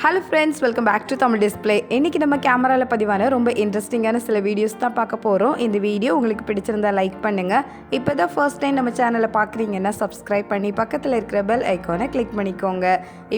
Hello friends, welcome back to Tamil display. இன்றைக்கி நம்ம கேமராவில் பதிவான ரொம்ப இன்ட்ரெஸ்டிங்கான சில வீடியோஸ் தான் பார்க்க போகிறோம். இந்த வீடியோ உங்களுக்கு பிடிச்சிருந்தா லைக் பண்ணுங்கள். இப்போ தான் ஃபர்ஸ்ட் டைம் நம்ம சேனலை பார்க்குறீங்கன்னா சப்ஸ்கிரைப் பண்ணி பக்கத்தில் இருக்கிற பெல் ஐக்கானை கிளிக் பண்ணிக்கோங்க.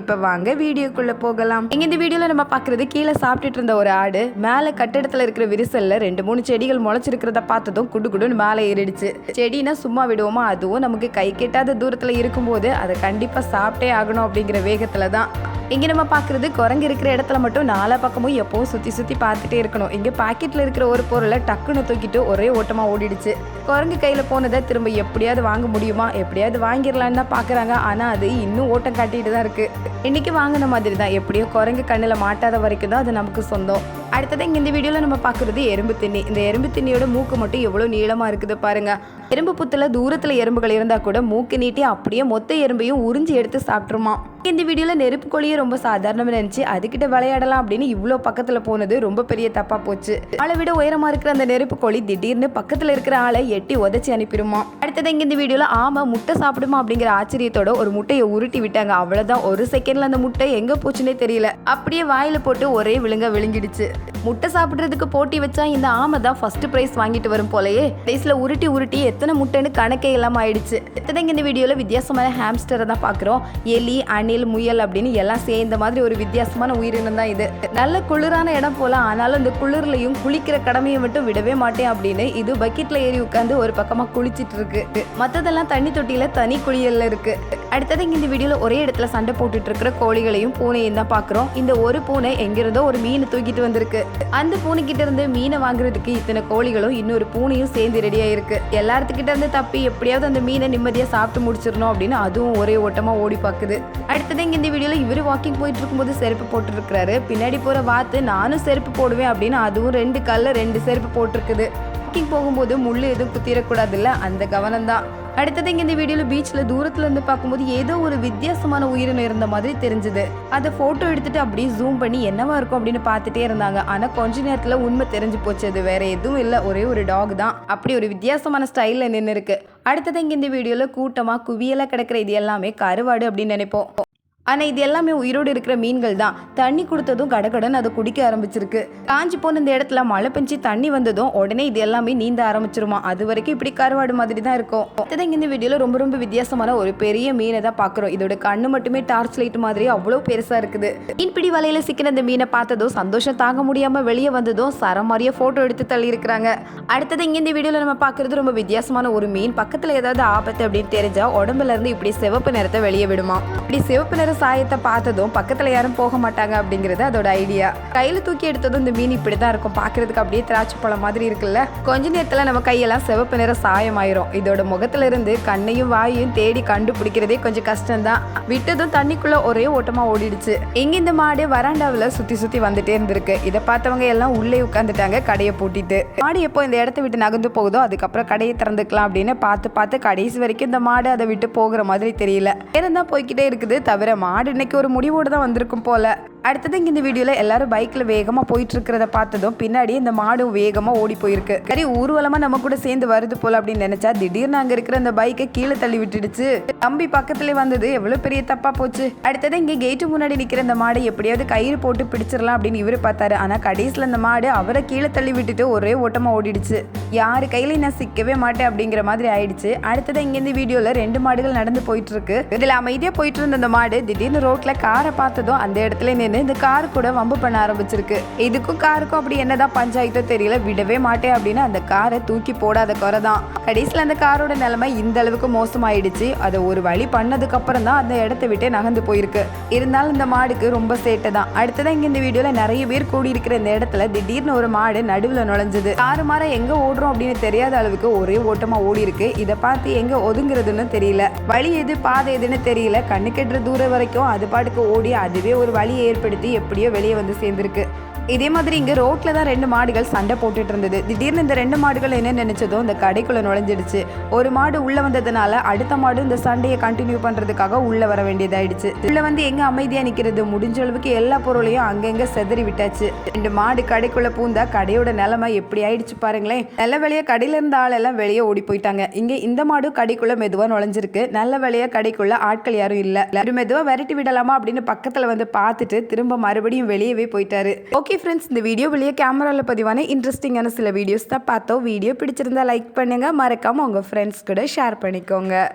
இப்போ வாங்க வீடியோக்குள்ளே போகலாம். இங்கே இந்த வீடியோவில் நம்ம பார்க்குறது கீழே சாப்பிட்டுட்டு இருந்த ஒரு ஆடு மேலே கட்டிடத்தில் இருக்கிற விரிசலில் 2-3 செடிகள் முளைச்சிருக்கிறத பார்த்ததும் குடுன்னு மேலே ஏறிடுச்சு. செடினா சும்மா விடுவோமா, அதுவும் நமக்கு கை கெட்டாத தூரத்தில் இருக்கும்போது அதை கண்டிப்பாக சாப்பிட்டே ஆகணும் அப்படிங்கிற வேகத்தில் தான். இங்கே நம்ம பார்க்குறது குரங்கு இருக்கிற இடத்துல மட்டும் நாலா பக்கமும் எப்பவும் சுற்றி பார்த்துட்டே இருக்கணும். இங்கே பாக்கெட்டில் இருக்கிற ஒரு பொருளை டக்குன்னு தூக்கிட்டு ஒரே ஓட்டமாக ஓடிடுச்சு. குரங்கு கையில் போனதை திரும்ப எப்படியாவது வாங்க முடியுமா, எப்படியாவது வாங்கிடலான்னு தான் பார்க்குறாங்க. ஆனால் அது இன்னும் ஓட்டம் காட்டிட்டு தான் இருக்குது. இன்றைக்கி வாங்கின மாதிரி தான், எப்படியோ குரங்கு கண்ணில் மாட்டாத வரைக்கும் தான் அது நமக்கு சொந்தம். அடுத்தது இங்கே இந்த வீடியோவில் நம்ம பார்க்குறது எறும்பு திண்ணி. இந்த எறும்பு திண்ணியோட மூக்கு மட்டும் எவ்வளோ நீளமாக இருக்குது பாருங்கள். எறும்பு புத்தில் தூரத்தில் எறும்புகள் இருந்தால் கூட மூக்கு நீட்டி அப்படியே மொத்த எறும்பையும் உறிஞ்சி எடுத்து சாப்பிட்ருமா. இந்த வீடியோவில் நெருப்பு கோழியை ரொம்ப சாதாரணமாக நினச்சி அதுக்கிட்ட விளையாடலாம் அப்படின்னு இவ்வளோ பக்கத்தில் போனது ரொம்ப பெரிய தப்பாக போச்சு. ஆளை விட உயரமாக இருக்கிற அந்த நெருப்பு கோழி திடீர்னு பக்கத்தில் இருக்கிற ஆளை எட்டி உதச்சி அனுப்பிடுமா. அடுத்தது இங்கே இந்த வீடியோவில் ஆமா முட்டை சாப்பிடுமா அப்படிங்கிற ஆச்சரியத்தோட ஒரு முட்டையை உருட்டி விட்டாங்க. அவ்வளோதான், ஒரு செகண்டில் அந்த முட்டை எங்கே போச்சுன்னே தெரியல. அப்படியே வாயில் போட்டு ஒரே விழுங்கிடுச்சு. முட்டை சாப்பிட்றதுக்கு போட்டி வச்சா இந்த ஆமை தான் ஃபர்ஸ்ட் ப்ரைஸ் வாங்கிட்டு வரும் போலயே. ப்ரைஸில் உருட்டி எத்தனை முட்டைன்னு கணக்கே இல்லாமல் ஆயிடுச்சு. அடுத்தது இந்த வீடியோவில் வித்தியாசமான ஹாம்ஸ்டரை தான் பார்க்குறோம். எலி, அணில், முயல் அப்படின்னு எல்லாம் சேர்ந்த மாதிரி ஒரு வித்தியாசமான உயிரினம் தான் இது. நல்ல குளிரான இடம் போல, ஆனாலும் இந்த குளிர்லையும் குளிக்கிற கடமையை மட்டும் விடவே மாட்டேன் அப்படின்னு இது பக்கெட்ல ஏறி உட்காந்து ஒரு பக்கமாக குளிச்சிட்டு இருக்கு. மற்றதெல்லாம் தண்ணி தொட்டியில தனி குளியல்ல இருக்கு. அடுத்தது இந்த வீடியோவில் ஒரே இடத்துல சண்டை போட்டுட்டு இருக்கிற கோழிகளையும் பூனையும் தான் பார்க்குறோம். இந்த ஒரு பூனை எங்கிருந்தோ ஒரு மீன் தூக்கிட்டு வந்திருக்கு. அந்த பூனைக்கிட்ட இருந்து மீனை வாங்குறதுக்கு இத்தனை கோழிகளும் இன்னொரு பூனையும் சேர்ந்து ரெடியா இருக்கு. எல்லாத்துக்கிட்ட இருந்து தப்பி எப்படியாவது அந்த மீனை நிம்மதியாக சாப்பிட்டு முடிச்சிடணும் அப்படின்னு அதுவும் ஒரே ஓட்டமாக ஓடி பார்க்குது. அடுத்தது இங்கே இந்த வீடியோவில் இவர் வாக்கிங் போயிட்டு இருக்கும்போது செருப்பு போட்டுருக்கிறாரு. பின்னாடி போகிற வாத்து நானும் செருப்பு போடுவேன் அப்படின்னு அதுவும் 2 காலில் 2 செருப்பு போட்டிருக்குது. வாக்கிங் போகும்போது முள் எதுவும் குத்திடக்கூடாதுல்ல, அந்த கவனம் தான். அடுத்தது இங்கே இந்த வீடியோவில் பீச்சில் தூரத்தில் இருந்து பார்க்கும்போது ஏதோ ஒரு வித்தியாசமான உயிரினம் இருந்த மாதிரி தெரிஞ்சுது. அதை ஃபோட்டோ எடுத்துட்டு அப்படியே ஜூம் பண்ணி என்னவா இருக்கும் அப்படின்னு பார்த்துட்டே இருந்தாங்க. ஆனால் கொஞ்ச நேரத்தில் உண்மை தெரிஞ்சு போச்சு, அது வேற எதுவும் இல்லை, ஒரே ஒரு டாக் தான். அப்படி ஒரு வித்தியாசமான ஸ்டைலில் நின்று இருக்கு. அடுத்தது இங்கே இந்த வீடியோவில் கூட்டமாக குவியலாக கிடக்கிற இது எல்லாமே கருவாடு அப்படின்னு நினைப்போம். ஆனால் இது எல்லாமே உயிரோடு இருக்கிற மீன்கள் தான். தண்ணி கொடுத்ததும் கடகடன் அதை குடிக்க ஆரம்பிச்சிருக்கு. காஞ்சி போன இந்த இடத்துல மழை பெஞ்சு தண்ணி வந்ததும் உடனே இது எல்லாமே நீந்த ஆரம்பிச்சிருமா. அது வரைக்கும் இப்படி கருவாடு மாதிரி தான் இருக்கும். அடுத்தது இந்த வீடியோவில் ரொம்ப வித்தியாசமான ஒரு பெரிய மீனை தான் பார்க்குறோம். இதோட கண்ணு மட்டுமே டார்ச் லைட் மாதிரி அவ்வளோ பெருசாக இருக்குது. மீன்பிடி வலையில சிக்கின இந்த மீனை பார்த்ததும் சந்தோஷம் தாங்க முடியாமல் வெளியே வந்ததும் சரம் மாதிரியே ஃபோட்டோ எடுத்து தள்ளி இருக்கிறாங்க. அடுத்தது இங்கே இந்த வீடியோவில் நம்ம பார்க்குறது ரொம்ப வித்தியாசமான ஒரு மீன். பக்கத்தில் ஏதாவது ஆபத்து அப்படின்னு தெரிஞ்சா உடம்புல இருந்து இப்படி சிவப்பு நிறத்தை வெளியே விடுமா. இப்படி சிவப்பு நிற சாயத்தை பார்த்ததும் பக்கத்துல யாரும் போக மாட்டாங்க அப்படிங்கிறது அதோட ஐடியா. கையில தூக்கி எடுத்ததும் இந்த மீன் இப்படிதான் இருக்கும். பாக்குறதுக்கு அப்படியே திராட்சை பழம் மாதிரி இருக்குல்ல. கொஞ்ச நேரத்துல நம்ம கையெல்லாம் சிவப்பு நிற சாயம் ஆயிரும். இதோட முகத்துல இருந்து கண்ணையும் வாயையும் தேடி கண்டுபிடிக்கிறதே கொஞ்சம் கஷ்டம்தான். விட்டதும் தண்ணிக்குள்ள ஒரே ஓட்டமா ஓடிடுச்சு. இங்க இந்த மாடு வராண்டாவில் சுத்தி வந்துட்டே இருந்திருக்கு. இதை பார்த்தவங்க எல்லாம் உள்ளே உட்காந்துட்டாங்க கடையை பூட்டிட்டு. மாடு எப்போ இந்த இடத்த விட்டு நகர்ந்து போகுதோ அதுக்கப்புறம் கடையை திறந்துக்கலாம் அப்படின்னு பார்த்து கடைசி வரைக்கும் இந்த மாடு அதை விட்டு போகிற மாதிரி தெரியல. நேரம் போய்கிட்டே இருக்குது, தவிர மாடு இன்னைக்கு ஒரு முடிவோடு தான் வந்திருக்கும் போல. அடுத்தது இங்க இந்த வீடியோவில் எல்லாரும் பைக்கில் வேகமாக போயிட்டு இருக்கிறத பார்த்ததும் பின்னாடி இந்த மாடும் வேகமாக ஓடி போயிருக்கு. சரி, ஊர்வலமாக நம்ம கூட சேர்ந்து வருது போல அப்படின்னு நினைச்சா திடீர்னு அங்கே இருக்கிற அந்த பைக்கை கீழே தள்ளி விட்டுடுச்சு. தம்பி பக்கத்துல வந்தது எவ்வளோ பெரிய தப்பா போச்சு. அடுத்தது இங்கே கேட்டு முன்னாடி நிற்கிற இந்த மாடை எப்படியாவது கயிறு போட்டு பிடிச்சிடலாம் அப்படின்னு இவரு பார்த்தாரு. ஆனால் கடைசியில் அந்த மாடு அவரை கீழே தள்ளி விட்டுட்டு ஒரே ஓட்டமாக ஓடிடுச்சு. யாரு கையிலையும் நான் சிக்கவே மாட்டேன் அப்படிங்கிற மாதிரி ஆயிடுச்சு. அடுத்தது இங்கே இந்த வீடியோவில் 2 மாடுகள் நடந்து போயிட்டு இருக்கு. இதில் அமைதியாக போயிட்டு இருந்த அந்த மாடு திடீர்னு ரோட்ல காரை பார்த்ததும் அந்த இடத்துல நின்று இந்த கார் கூட வம்பு பண்ண ஆரம்பிச்சிருக்கு. இதுக்கும் காருக்கும் அப்படி என்னதான் பஞ்சாயத்தோ தெரியல, விடவே மாட்டேன் அப்படின்னு அந்த காரை தூக்கி போடாத குறை தான். கடைசியில் அந்த காரோட நிலைமை இந்த அளவுக்கு மோசமாயிடுச்சு. அதை ஒரு வழி பண்ணதுக்கு அப்புறம் தான் அந்த இடத்த விட்டு நகர்ந்து போயிருக்கு. இருந்தாலும் இந்த மாடுக்கு ரொம்ப சேட்டை தான். அடுத்ததான் இங்க இந்த வீடியோல நிறைய பேர் கூடி இருக்கிற இந்த இடத்துல திடீர்னு ஒரு மாடு நடுவில் நுழைஞ்சது. மாற எங்க ஓடுறோம் அப்படின்னு தெரியாத அளவுக்கு ஒரே ஓட்டமா ஓடி இருக்கு. இதை பார்த்து எங்க ஒதுங்குறதுன்னு தெரியல, வழி எது பாதை எதுன்னு தெரியல. கண்ணு கெட்டுற தூரம் வரைக்கும் அது பாட்டுக்கு ஓடி அதுவே ஒரு வழியை ஏற்படுத்தி எப்படியோ வெளியே வந்து சேர்ந்திருக்கு. இதே மாதிரி இங்கே ரோட்டில் தான் 2 மாடுகள் சண்டை போட்டுட்டு இருந்தது. திடீர்னு இந்த 2 மாடுகள் என்ன நினைச்சதோ இந்த கடைக்குள்ளே நுழைஞ்சிடுச்சு. ஒரு மாடு உள்ளே வந்ததுனால அடுத்த மாடு இந்த சண்டையை கண்டினியூ பண்ணுறதுக்காக உள்ளே வர வேண்டியதாயிடுச்சு. உள்ளே வந்து எங்கே அமைதியாக நிற்கிறது, முடிஞ்ச அளவுக்கு எல்லா பொருளையும் அங்கங்கே செதறி விட்டாச்சு. 2 மாடு கடைக்குள்ளே பூந்தா கடையோட நிலைமை எப்படி ஆயிடுச்சு பாருங்களேன். நல்ல வேலையாக கடையில் இருந்த ஆளெல்லாம் வெளியே ஓடி போயிட்டாங்க. இங்கே இந்த மாடு கடைக்குள்ளே மெதுவாக நுழைஞ்சிருக்கு. நல்ல வேலையாக கடைக்குள்ளே ஆட்கள் யாரும் இல்லை. மெதுவாக விரட்டி விடலாமா அப்படின்னு பக்கத்தில் வந்து பார்த்துட்டு திரும்ப மறுபடியும் வெளியவே போயிட்டாரு. ஓகே ஃப்ரெண்ட்ஸ், இந்த வீடியோ வெளியே கேமராவில் பதிவான இன்ட்ரெஸ்டிங்கான சில வீடியோஸ் தான் பார்த்தோம். வீடியோ பிடிச்சிருந்தா லைக் பண்ணுங்கள், மறக்காமல் உங்கள் ஃப்ரெண்ட்ஸ் கூட ஷேர் பண்ணிக்கோங்க.